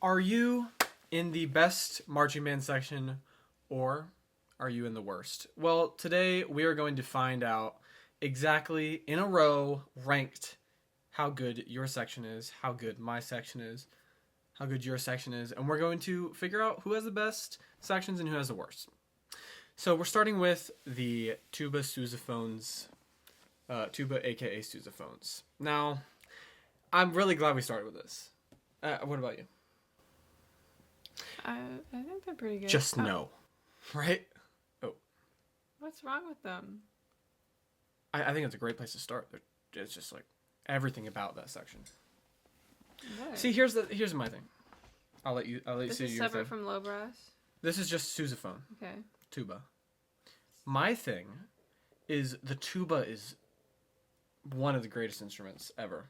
Are you in the best marching band section or are you in the worst? Well, today we are going to find out exactly in a row, ranked, how good your section is, how good my section is, how good your section is, and we're going to figure out who has the best sections and who has the worst. So we're starting with the tuba sousaphones, tuba aka sousaphones. Now, I'm really glad we started with this. What about you? I think they're pretty good. Just no. Right? Oh. What's wrong with them? I think it's a great place to start. It's just like everything about that section. What? See, here's my thing. I'll let you This say is your separate thing. from low brass? This is just sousaphone. Okay. Tuba. My thing is the tuba is one of the greatest instruments ever.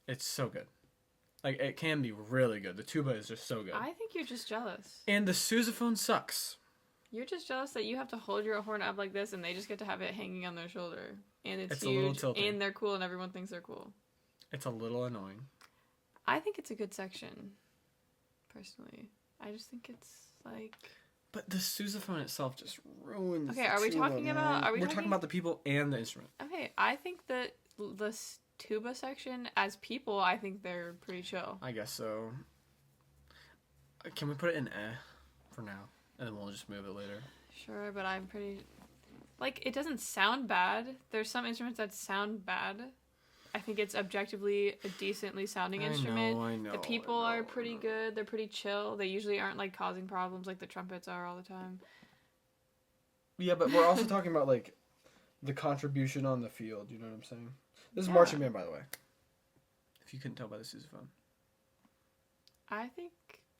It's so good. Like, it can be really good. The tuba is just so good. I think you're just jealous. And the sousaphone sucks. You're just jealous that you have to hold your horn up like this and they just get to have it hanging on their shoulder. And it's a little huge tilting. and they're cool and everyone thinks they're cool. It's a little annoying. I think it's a good section, personally. I just think it's like... But the sousaphone itself just ruins. Okay, the are we tuba, talking man. about... We're talking about the people and the instrument. Okay, I think that the tuba section, as people, I think they're pretty chill. I guess so. Can we put it in for now? And then we'll just move it later. Sure, but I'm pretty... Like, it doesn't sound bad. There's some instruments that sound bad. I think it's objectively a decently sounding instrument. I know. The people are pretty good. They're pretty chill. They usually aren't, like, causing problems like the trumpets are all the time. Yeah, but we're also talking about, like, the contribution on the field. You know what I'm saying? This is Yeah. marching band, by the way. If you couldn't tell by the sousaphone. I think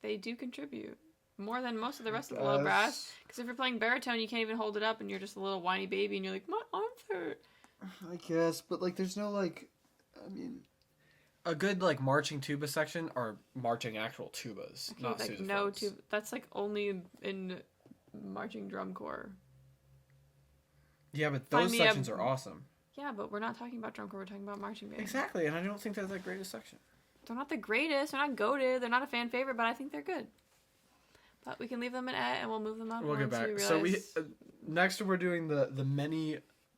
they do contribute. More than most of the rest of the low brass. Because if you're playing baritone, you can't even hold it up and you're just a little whiny baby and you're like, my arms hurt. I guess, but, like, there's no, like... I mean... A good, like, marching tuba section are marching actual tubas, Okay, not like, sousaphones. no tuba. That's, like, only in marching drum corps. Yeah, but Find those me a- sections are awesome. Yeah, but we're not talking about drum corps. We're talking about marching band. Exactly, and I don't think they're the greatest section. They're not the greatest. They're not goated. They're not a fan favorite, but I think they're good. But we can leave them in and we'll move them up. We'll get once back. We So we realize- next we're doing the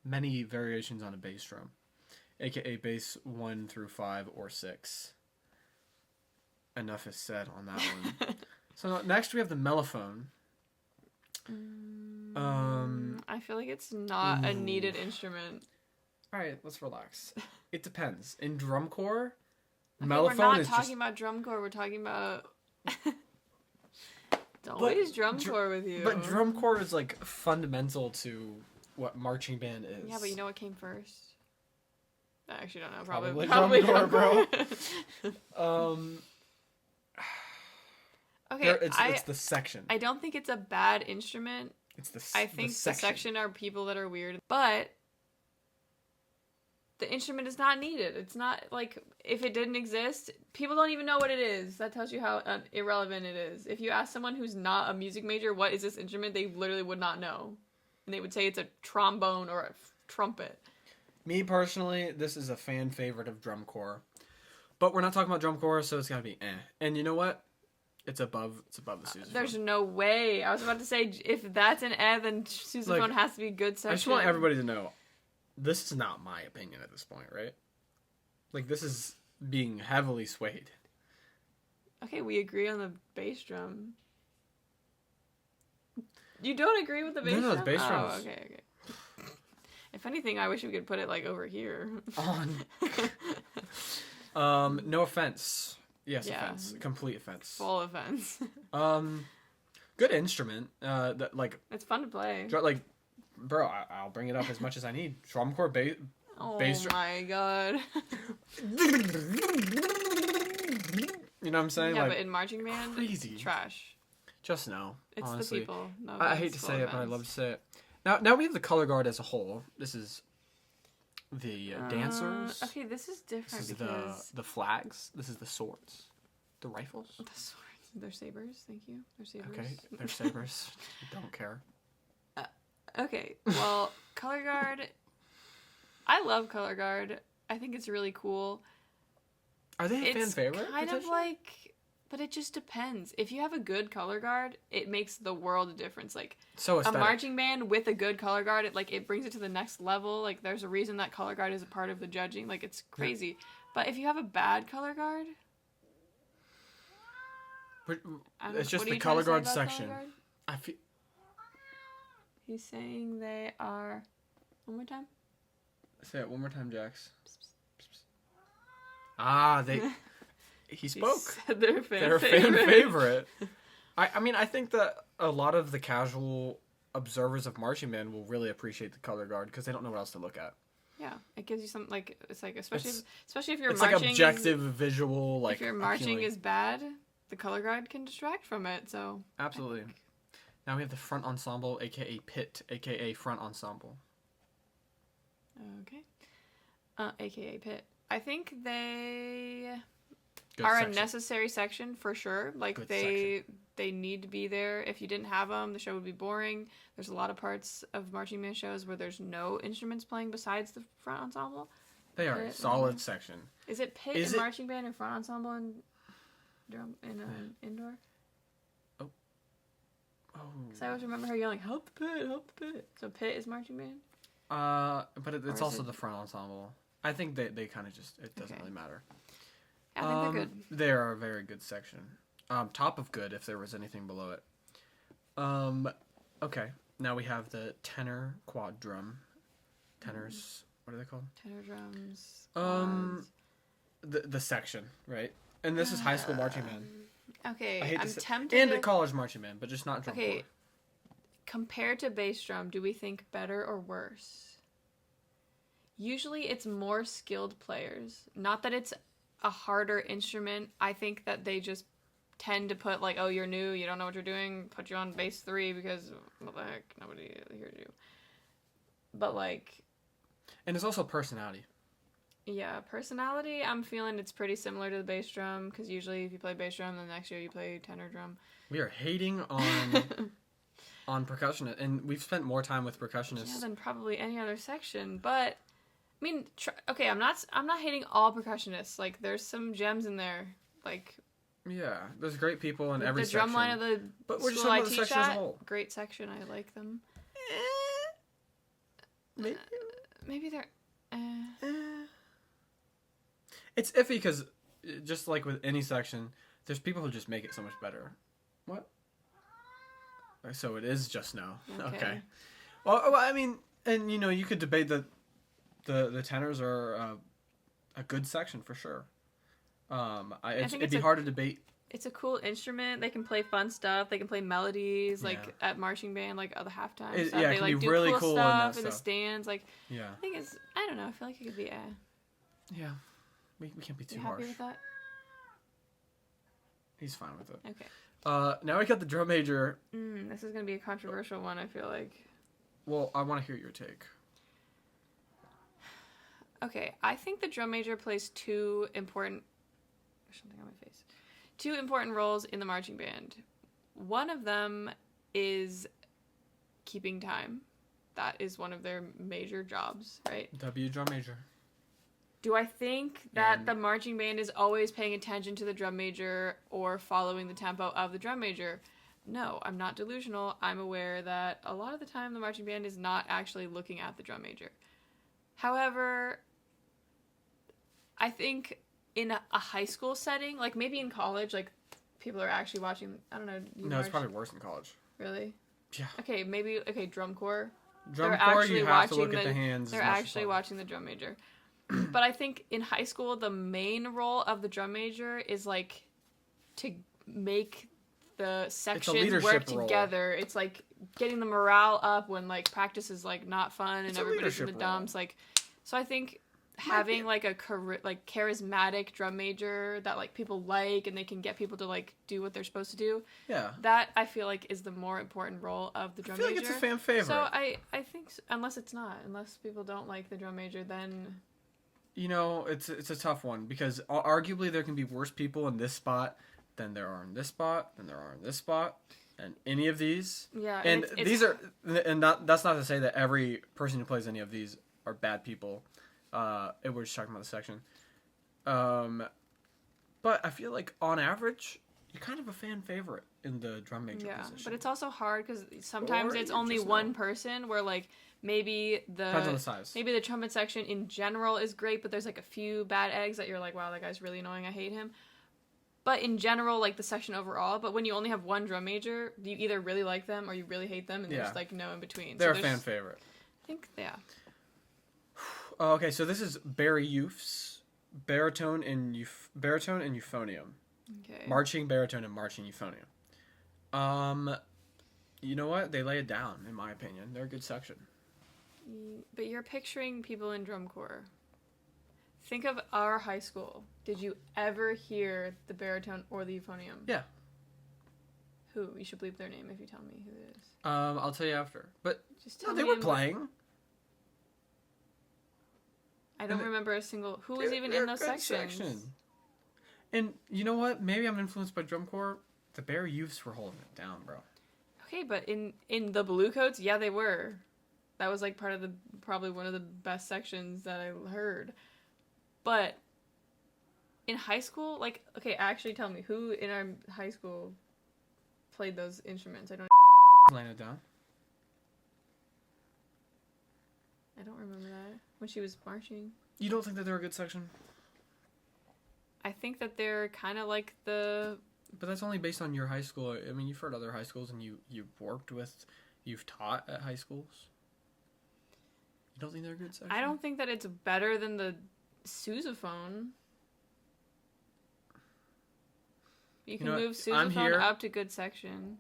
many variations on a bass drum, aka bass 1 through 5 or 6. Enough is said on that one. So next we have the mellophone. I feel like it's not a needed instrument. All right, let's relax. It depends. In drum corps, Okay, mellophone we're not is talking just. about drum corps. We're talking about. It's always drum corps with you. But drum corps is like fundamental to what marching band is. Yeah, but you know what came first? I actually don't know. Probably Probably drum corps, bro. Okay, it's the section. I don't think it's a bad instrument. It's the. I think the section are people that are weird, but the instrument is not needed. It's not like if it didn't exist, people don't even know what it is. That tells you how irrelevant it is. If you ask someone who's not a music major, what is this instrument, they literally would not know. And they would say it's a trombone or a trumpet. Me personally, this is a fan favorite of drum corps. But we're not talking about drum corps, so it's gotta be eh. And you know what? It's above the sousaphone. There's no way. I was about to say, if that's an then sousaphone Like, has to be good section. I just want everybody to know, this is not my opinion at this point, right? Like, this is being heavily swayed. Okay, we agree on the bass drum. You don't agree with the bass drum? No, the bass drum Oh, is- okay. If anything, I wish we could put it, like, over here. No offense. Yes, Yeah. offense. Complete offense. Full offense. Good instrument. That like It's fun to play. like, bro, I'll bring it up as much as I need. Drum corps, bass. Oh bass drum. my god. You know what I'm saying? Yeah, like, but in marching band, crazy. Trash. Just no. It's honestly. the people. No I offense, hate to full say it, but I offense. love to say it. Now we have the color guard as a whole. This is the dancers. Okay, this is This different is because... the flags. This is the swords. The rifles. The swords. They're sabers, thank you. They're sabers. Okay, they're sabers. Don't care. Okay, well, color guard. I love color guard. I think it's really cool. Are they a fan It's favorite? kind of potentially? like But it just depends. If you have a good color guard, it makes the world a difference. Like So a aesthetic. marching band with a good color guard, it brings it to the next level. Like there's a reason that color guard is a part of the judging. Like it's crazy. Yeah. But if you have a bad color guard, it's just the color guard section. Color guard? I feel. He's saying they are. One more time. Say it one more time, Jax. Ah, they. He spoke. Said they're fan favorite. I mean, I think that a lot of the casual observers of marching band will really appreciate the color guard because they don't know what else to look at. Yeah, it gives you some it's like especially if your it's marching like objective visual like. If your marching is bad, the color guard can distract from it. So absolutely. Now we have the front ensemble, aka pit, aka front ensemble. Okay. AKA pit. I think they Good are section. a necessary section for sure. Like Good they need to be there. If you didn't have them, the show would be boring. There's a lot of parts of marching band shows where there's no instruments playing besides the front ensemble. They are a solid section. Is it pit in marching band or front ensemble and drum in indoor? Oh. Because I always remember her yelling, "Help the pit! Help the pit!" So pit is marching band. But it's also the front ensemble. I think they kind of just it doesn't really matter. I think they're good. They are a very good section. Top of good if there was anything below it. Okay. Now we have the tenor quad drum. Tenors. What are they called? Tenor drums. The section, right? And this is high school marching band. Okay, I'm tempted. And college marching band, but just not drum corps. Compared to bass drum, do we think better or worse? Usually it's more skilled players. Not that it's a harder instrument. I think that they just tend to put like, oh, you're new, you don't know what you're doing, put you on bass 3 because what the heck, nobody hears you. But like... And it's also personality. Yeah, personality, I'm feeling it's pretty similar to the bass drum because usually if you play bass drum, then next year you play tenor drum. We are hating on... on percussionists, and we've spent more time with percussionists than probably any other section. But I mean, okay, I'm not hating all percussionists. Like, there's some gems in there. Like, yeah, there's great people in every the section. drum line of the but we're just school talking I about the teach section as a at, whole. great section. I like them. Maybe they're. It's iffy because, just like with any section, there's people who just make it so much better. What? So it is just no. Okay. Well, I mean, and you could debate that the tenors are a good section for sure. It'd be hard to debate. It's a cool instrument. They can play fun stuff. They can play melodies like at marching band, like other halftime stuff. Yeah, they it like can be do really cool cool stuff in the stands. Like, yeah. I think it's. I don't know. I feel like it could be. Yeah, we can't be too you harsh. Happy with that? He's fine with it. Okay. Now we got the drum major. This is gonna be a controversial one. I feel like. Well, I want to hear your take. Okay, I think the drum major plays two important roles in the marching band. One of them is keeping time. That is one of their major jobs, right? W drum major. Do I think that the marching band is always paying attention to the drum major or following the tempo of the drum major? No, I'm not delusional. I'm aware that a lot of the time the marching band is not actually looking at the drum major. However, I think in a high school setting, like maybe in college, like people are actually watching, I don't know. No, it's probably worse in college. Really? Yeah. Okay, maybe, drum corps. Drum corps, you have to look at the hands. They're actually watching the drum major. But I think in high school, the main role of the drum major is like to make the sections work together. It's like getting the morale up when like practice is like not fun and everybody's in the dumps. Like, so I think having like a charismatic drum major that like people like and they can get people to like do what they're supposed to do. Yeah. That I feel like is the more important role of the drum major. I feel like it's a fan favorite. So I think unless it's not, unless people don't like the drum major, then. It's a tough one because arguably there can be worse people in this spot than there are in this spot, than there are in this spot, and any of these. Yeah, and these are, and that's not to say that every person who plays any of these are bad people. We're just talking about the section. But I feel like on average, you're kind of a fan favorite in the drum major position. But it's also hard because sometimes Or it's you're only just one not. person where like maybe Depends on the size. maybe the trumpet section in general is great, but there's like a few bad eggs that you're like, wow, that guy's really annoying, I hate him. But in general, like the section overall, but when you only have one drum major, you either really like them or you really hate them, and there's like no in between. They're a fan favorite. I think, yeah. Okay, so this is Barry Youth's baritone and euphonium. Okay. Marching baritone and marching euphonium. You know what? They lay it down, in my opinion. They're a good section. But you're picturing people in drum corps. Think of our high school. Did you ever hear the baritone or the euphonium? Yeah. Who? You should bleep their name if you tell me who it is. I'll tell you after. But Just tell they me were playing. I don't remember a single... Who was even in those sections? And you know what? Maybe I'm influenced by drum corps. The Barry Youths were holding it down, bro. Okay, but in the Blue Coats, yeah, they were. That was like part of probably one of the best sections that I heard. But in high school, like, okay, actually tell me, who in our high school played those instruments? I don't remember that. When she was marching. You don't think that they're a good section? I think that they're kind of like the... But that's only based on your high school. I mean, you've heard other high schools and you've taught at high schools. You don't think they're a good section? I don't think that it's better than the sousaphone. You can move sousaphone up to good section.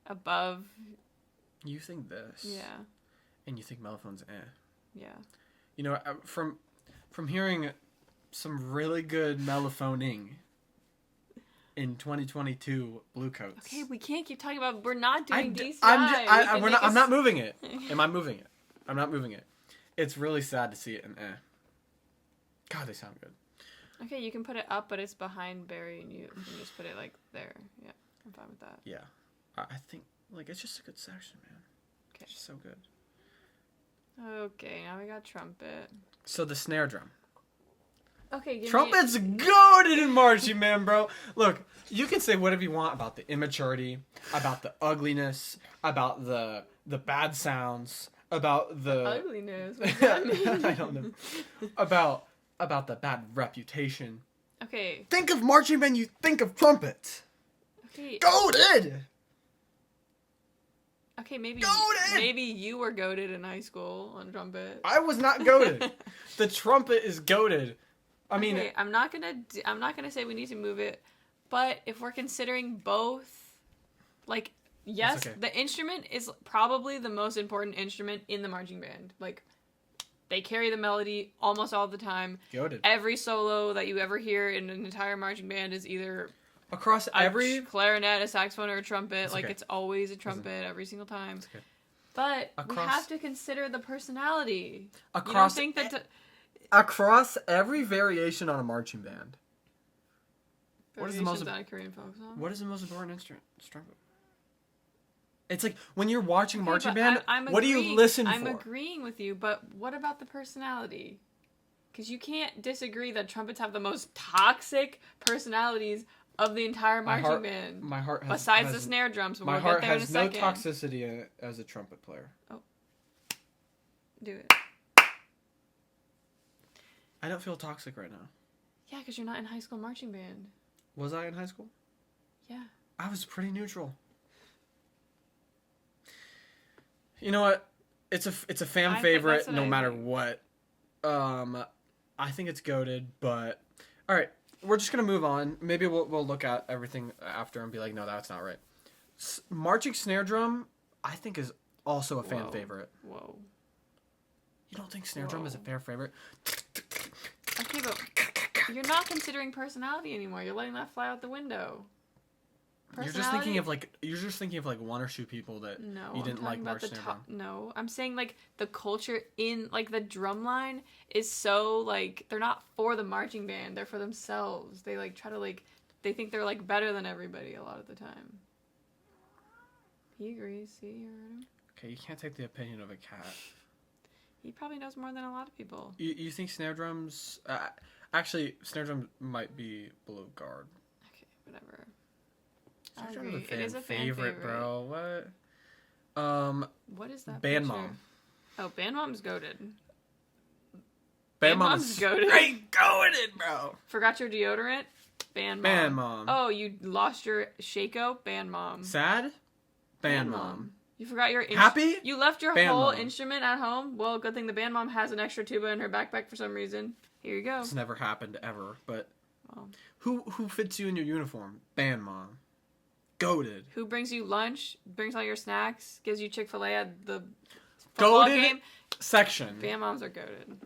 Above. You think this. Yeah. And you think mellophone's Yeah. You know, from hearing some really good mellophoning in 2022 Blue Coats. Okay, we can't keep talking about... We're not doing DCI. I'm not moving it. Am I moving it? I'm not moving it. It's really sad to see it in God, they sound good. Okay, you can put it up, but it's behind Barry, and you can just put it, like, there. Yeah, I'm fine with that. Yeah. I think, like, it's just a good section, man. Okay. It's just so good. Okay, now we got trumpet. So the snare drum. Okay, Trumpet's goated in Marchingband, bro. Look, you can say whatever you want about the immaturity, about the ugliness, about the bad sounds, about the ugliness. What does that mean? I don't know. About the bad reputation. Okay. Think of Marchingband, you think of trumpet. Okay. Goated. Okay, maybe Goated! Maybe you were goated in high school on trumpet. I was not goated. The trumpet is goated. I mean, okay, I'm not gonna say we need to move it, but if we're considering both, like, yes, okay. The instrument is probably the most important instrument in the marching band. Like, they carry the melody almost all the time. Goated. Every solo that you ever hear in an entire marching band is either across every clarinet, a saxophone, or a trumpet. Like, okay. It's always a trumpet every single time. Okay. But we have to consider the personality. Across you don't think that across every variation on a marching band. What is the most on a Korean folk song? What is the most important instrument? Trumpet. It's like when you're watching marching band, what do you listen for? I'm agreeing with you, but what about the personality? Because you can't disagree that trumpets have the most toxic personalities of the entire marching band. My heart has, besides the snare drums, but my we'll heart get there in a has no second. toxicity as a trumpet player. Oh, do it. I don't feel toxic right now. Yeah, because you're not in high school marching band. Was I in high school? Yeah. I was pretty neutral. You know what? It's a fan favorite no matter what. I think it's goated, but all right, we're just gonna move on. Maybe we'll look at everything after and be like, no, that's not right. Marching snare drum, I think, is also a fan favorite. Whoa. You don't think snare drum is a fair favorite? Okay, but you're not considering personality anymore. You're letting that fly out the window. You're just thinking of like one or two people that you didn't like march snare drum. No, I'm saying like the culture in like the drum line is so like they're not for the marching band. They're for themselves. They like try to like they think they're like better than everybody a lot of the time. He agrees. See, you heard him. Okay, you can't take the opinion of a cat. He probably knows more than a lot of people. You think snare drums? Actually, snare drum might be below guard. Okay, whatever. Drummer's a It is a fan favorite, bro. What? What is that? Band picture? Mom. Oh, Band Mom's goated. Band Mom Mom's is goated. straight goated, bro. Forgot your deodorant? Band Mom. Band Mom. Oh, you lost your Shaco? Band Mom. Sad? Band Mom. You forgot your Happy? You left your Band whole Mom. instrument at home? Well, good thing the Band Mom has an extra tuba in her backpack for some reason. Here you go. It's never happened ever, but Oh. who fits you in your uniform? Band Mom. Goated. Who brings you lunch, brings all your snacks, gives you Chick-fil-A at the football Goated game? section. Band Moms are goated.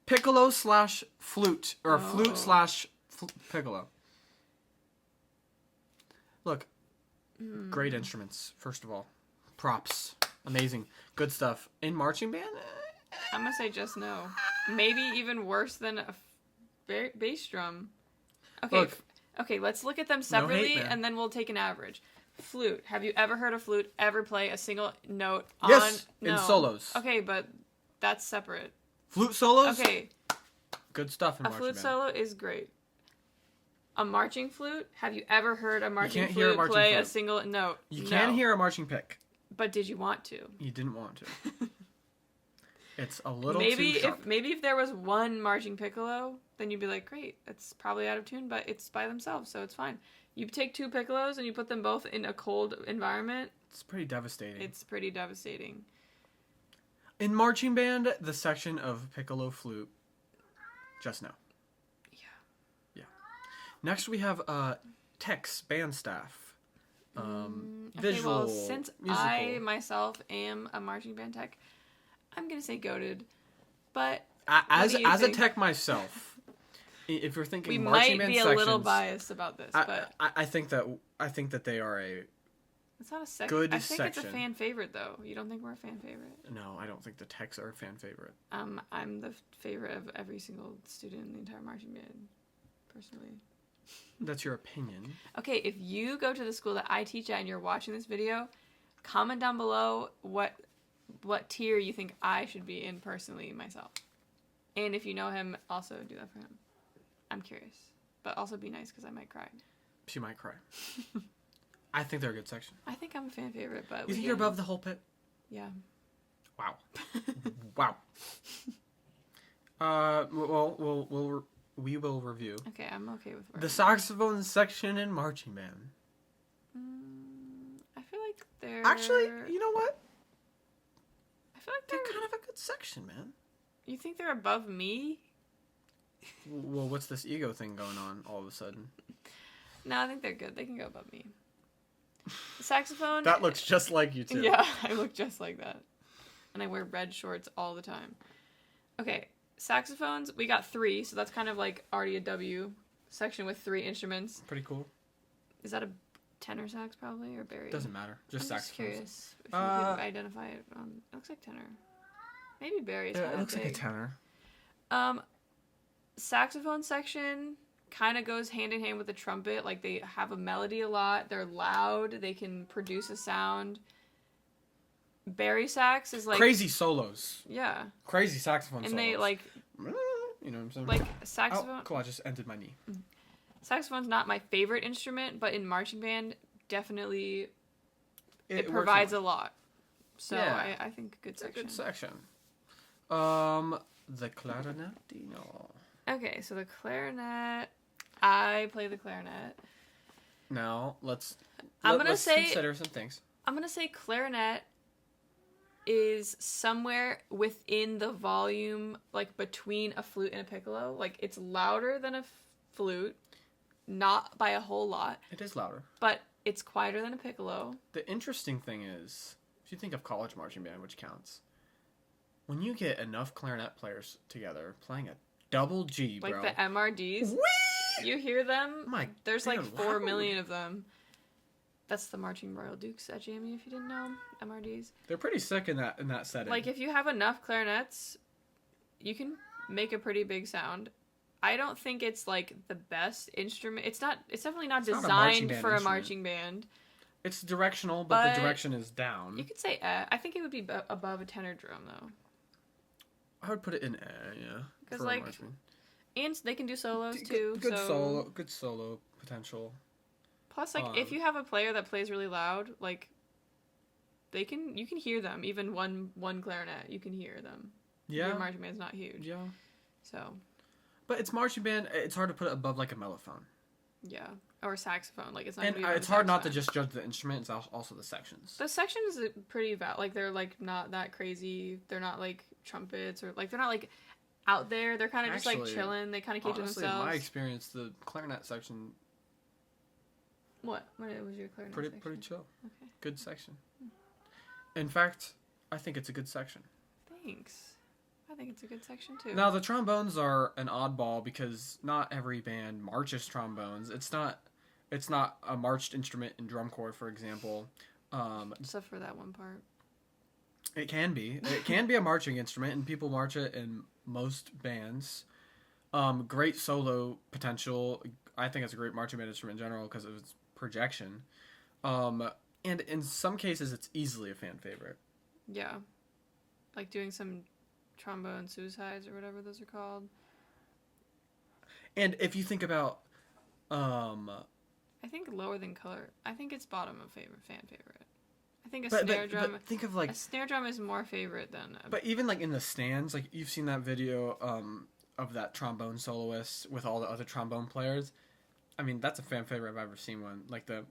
Piccolo slash flute. Or flute slash piccolo. Look. Great instruments, first of all. Props. Amazing. Good stuff. In marching band? I'm gonna say just no. Maybe even worse than a bass drum. Okay, Look, okay, let's look at them hate, separately man. and then we'll take an average. Flute. Have you ever heard a flute ever play a single note on... Yes, No. in solos. Okay, but that's separate. Flute solos? Okay, Good stuff in a marching flute band. solo is great. A marching flute? Have you ever heard a marching can't hear a flute marching play a flute. single note? You No. can hear a marching pick. But did you want to? You didn't want to. It's a little Maybe too sharp. if there was one marching piccolo, then you'd be like, great, it's probably out of tune, but it's by themselves, so it's fine. You take two piccolos and you put them both in a cold environment, It's pretty devastating. it's pretty devastating. In marching band, the section of piccolo flute, just no. Yeah. Next we have techs, band staff, visual, Okay, well, since musical. I myself am a marching band tech, I'm gonna say goated, but As do you a think? tech myself, if you're thinking we marching might band be a sections, little biased about this. But I think that they are a it's not a section. good I think it's a section. fan favorite, though. You don't think we're a fan favorite? no. I don't think the techs are a fan favorite. I'm the favorite of every single student in the entire marching band, personally. That's your opinion. Okay, if you go to the school that I teach at and you're watching this video, comment down below what tier you think I should be in personally myself. And if you know him, also do that for him. I'm curious. But also be nice because I might cry. She might cry. I think they're a good section. I think I'm a fan favorite, but... You think you're above the whole pit? Yeah. Wow. Wow. We will review Okay, I'm okay with the saxophone section in marching band. I feel like they're... Actually, you know what? I feel like They're they're... kind of a good section, man. You think they're above me? Well, what's this ego thing going on all of a sudden? No, I think they're good. They can go above me. The saxophone... That looks just like you too. Yeah, I look just like that. And I wear red shorts all the time. Okay, saxophones, we got 3, so that's kind of like already a W section with 3 instruments. Pretty cool. Is that a tenor sax probably, or bari? Doesn't matter. Just I'm just saxophones. curious if you could identify it. It looks like tenor. Maybe bari. Yeah, it looks like a tenor. Saxophone section kind of goes hand in hand with the trumpet. Like, they have a melody a lot. They're loud. They can produce a sound. Bari sax is like... Crazy solos. Yeah. Crazy saxophone And solos. they, like... You know what I'm saying? Like, saxophone... Oh, cool. I just ended my knee. Saxophone's not my favorite instrument, but in marching band, definitely it works provides a a lot. So Yeah. I think good It's a section. good section. The clarinetino. Okay, so the clarinet. I play the clarinet. Now let's let's consider some things. I'm gonna say clarinet is somewhere within the volume, like between a flute and a piccolo. Like, it's louder than a flute, not by a whole lot, It is louder. but it's quieter than a piccolo. The interesting thing is, if you think of college marching band, which counts, when you get enough clarinet players together playing a double G, Like bro. the MRDs. Whee! You hear them? My There's like damn 4 loud. million of them. That's the Marching Royal Dukes at JMU, if you didn't know. MRDs. They're pretty sick in that setting. Like, if you have enough clarinets, you can make a pretty big sound. I don't think it's like the best instrument. It's definitely not It's not a marching designed band for a instrument. marching band. It's directional, but the But direction is down. You could say I think it would be above a tenor drum, though. I would put it in A, yeah. 'Cause, for a like, marching. And they can do solos Good- too. Good so solo, good solo potential. Plus, like, if you have a player that plays really loud, like, you can hear them. Even one clarinet, you can hear them. Yeah. Your marching band's not huge. Yeah. So. But it's marching band. It's hard to put it above like a mellophone. Yeah. Or a saxophone. Like, it's not. And it's hard not to just judge the instrument. It's also the sections. The sections are pretty like they're like not that crazy. They're not like trumpets or like they're not like out there. They're kind of just like chilling. They kind of keep to themselves. In my experience, the clarinet section. What was your clarinet section? Pretty chill. Okay. Good section. In fact, I think it's a good section. Thanks. I think it's a good section too. Now the trombones are an oddball because not every band marches trombones. It's not a marched instrument in drum corps, for example. Except for that one part. It can be. It can be a marching instrument, and people march it in most bands. Great solo potential. I think it's a great marching band instrument in general because of its projection. And in some cases, it's easily a fan favorite. Yeah. Like doing some trombone suicides or whatever those are called. And if you think about... I think lower than color. I think it's bottom of fan favorite. I think snare drum... But think of like... A snare drum is more favorite than... But even like in the stands, like you've seen that video of that trombone soloist with all the other trombone players. I mean, that's a fan favorite if I've ever seen one. Like the...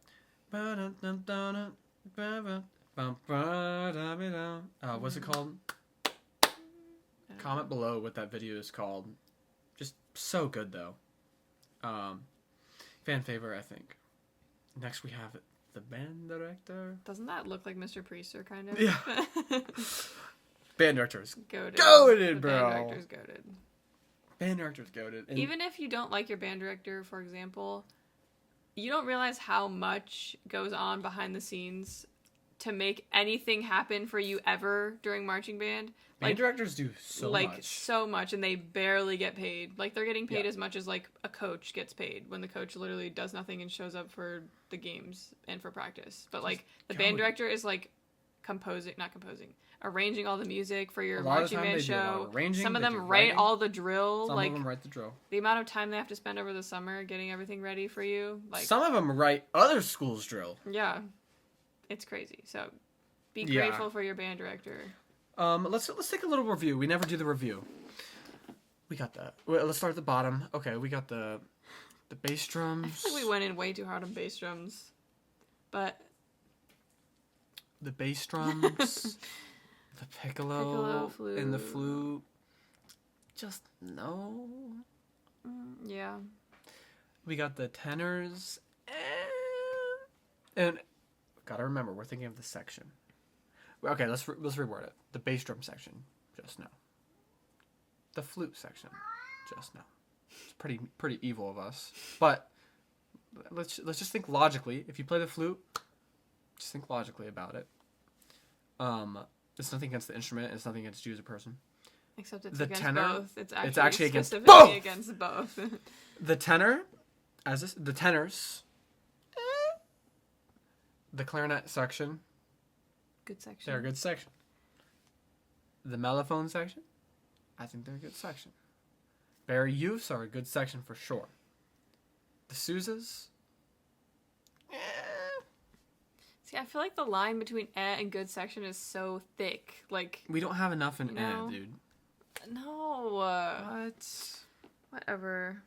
what's it called? Comment below what that video is called. Just so good though. Fan favorite, I think. Next we have the band director. Doesn't that look like Mr. Priester kind of? Yeah. Band director's goated, bro. Band director's goated. Band director's goated. And even if you don't like your band director, for example, you don't realize how much goes on behind the scenes to make anything happen for you ever during marching band. Band directors do so much, and they barely get paid. Like, they're getting paid as much as, like, a coach gets paid when the coach literally does nothing and shows up for the games and for practice. But, like, the band director is, like, arranging all the music for your marching band show. Some of them write all the drill. Some of them write the drill. The amount of time they have to spend over the summer getting everything ready for you. Like, some of them write other schools' drill. Yeah. It's crazy. So, be grateful for your band director. Let's take a little review. We never do the review. We got that. Well, let's start at the bottom. Okay, we got the bass drums. I feel like we went in way too hard on bass drums. But the bass drums, the piccolo flute. And the flute. Just no. Yeah. We got the tenors. And gotta remember, we're thinking of the section. Okay, let's reword it. The bass drum section, just no. The flute section, just no. It's pretty evil of us. But let's just think logically. If you play the flute, just think logically about it. It's nothing against the instrument. It's nothing against you as a person. Except it's against both. It's actually against both. Against both. The tenors. The clarinet section. Good section. They're a good section. The mellophone section. I think they're a good section. Barry youths are a good section for sure. The Souzas. See, I feel like the line between and good section is so thick. Like, we don't have enough in dude. No. What? Whatever.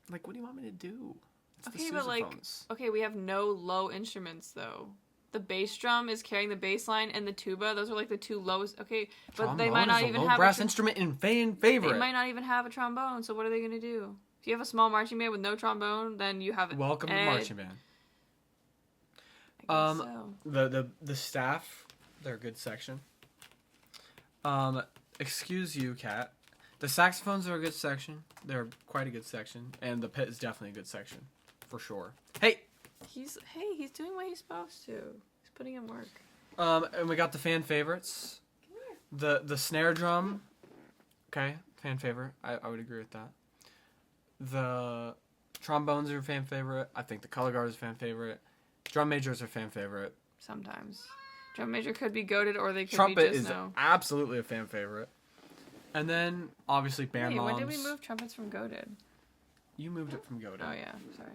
Like, what do you want me to do? It's okay, but like, we have no low instruments though. The bass drum is carrying the bass line, and the tuba. Those are like the two lowest. Okay, but trombone they might not even have a brass instrument in fan favorite. They might not even have a trombone. So what are they gonna do? If you have a small marching band with no trombone, then you have welcome to marching band. I guess so. The staff, they're a good section. Excuse you, Kat. The saxophones are a good section. They're quite a good section, and the pit is definitely a good section, for sure. Hey. He's doing what he's supposed to. He's putting in work. And we got the fan favorites. Come here. The snare drum. Okay, fan favorite. I would agree with that. The trombones are a fan favorite. I think the color guard is a fan favorite. Drum majors are fan favorite. Sometimes. Drum major could be goated, or they could Trumpet be just is absolutely a fan favorite. And then, obviously, band moms. When did we move trumpets from goated? You moved it from goated. Oh, yeah. Sorry.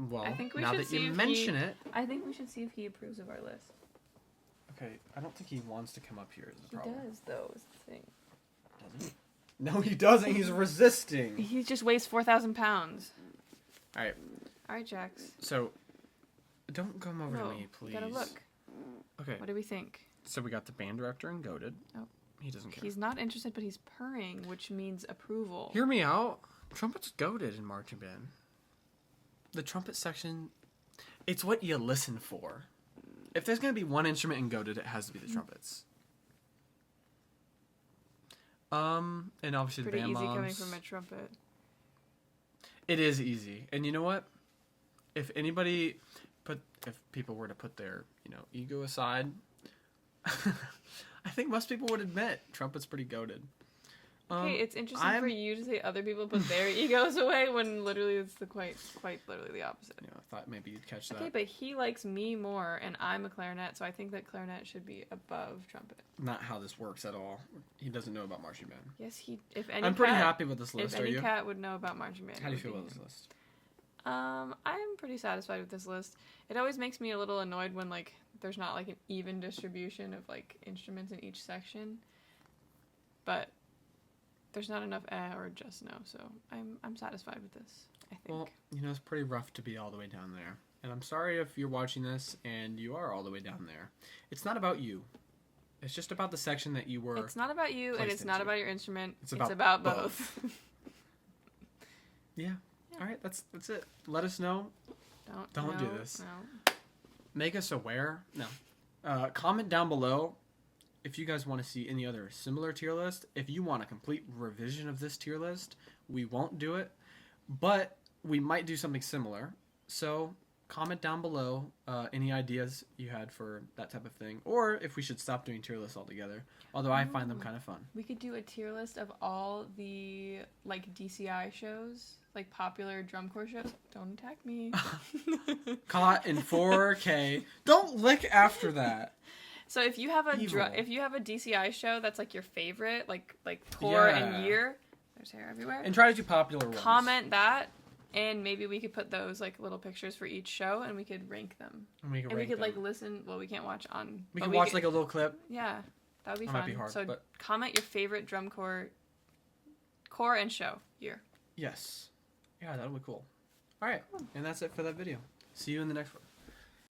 Well, I think we now should that see you if mention it. I think we should see if he approves of our list. Okay, I don't think he wants to come up here is the problem. He does, though, is the thing. Doesn't he? No, he doesn't. He's resisting. He just weighs 4,000 pounds. All right. All right, Jax. So, don't come over to me, please. You gotta look. Okay. What do we think? So we got the band director and goaded. Oh. He doesn't care. He's not interested, but he's purring, which means approval. Hear me out. Trumpet's goaded in marching band. The trumpet section, it's what you listen for. If there's going to be one instrument in goaded, it has to be the trumpets. And obviously Pretty the band easy moms. coming from a trumpet. It is easy. And you know what? If people were to put their, ego aside, I think most people would admit trumpet's pretty goated. Okay, it's interesting for you to say other people put their egos away when literally it's quite literally the opposite. Yeah, I thought maybe you'd catch that. Okay, but he likes me more, and I'm a clarinet, so I think that clarinet should be above trumpet. Not how this works at all. He doesn't know about marching band. Yes, I'm I'm pretty happy with this list. If any cat would know about marching band. How do you feel about this list? I'm pretty satisfied with this list. It always makes me a little annoyed when there's not an even distribution of instruments in each section, but there's not enough or just no, so I'm satisfied with this, I think. Well, it's pretty rough to be all the way down there. And I'm sorry if you're watching this and you are all the way down there. It's not about you. It's just about the section that you were. It's not about you, and it's not about your instrument. It's about both. Yeah. All right, that's it. Let us know. Don't do this. No. Make us aware. No. Comment down below if you guys want to see any other similar tier list. If you want a complete revision of this tier list, we won't do it, but we might do something similar. So comment down below any ideas you had for that type of thing, or if we should stop doing tier lists altogether. Although I find them kind of fun. We could do a tier list of all the DCI shows, popular drum corps shows. Don't attack me. Caught in 4K. Don't lick after that. So if you have a DCI show that's your favorite, corps and year, there's hair everywhere. And try to do popular ones. Comment that, and maybe we could put those little pictures for each show, and we could rank them. And we could listen. Well, we can't watch on. We could watch a little clip. Yeah, that would be that fun. Might be hard, so comment your favorite drum corps and show year. Yes. Yeah, that'll be cool. All right, and that's it for that video. See you in the next one.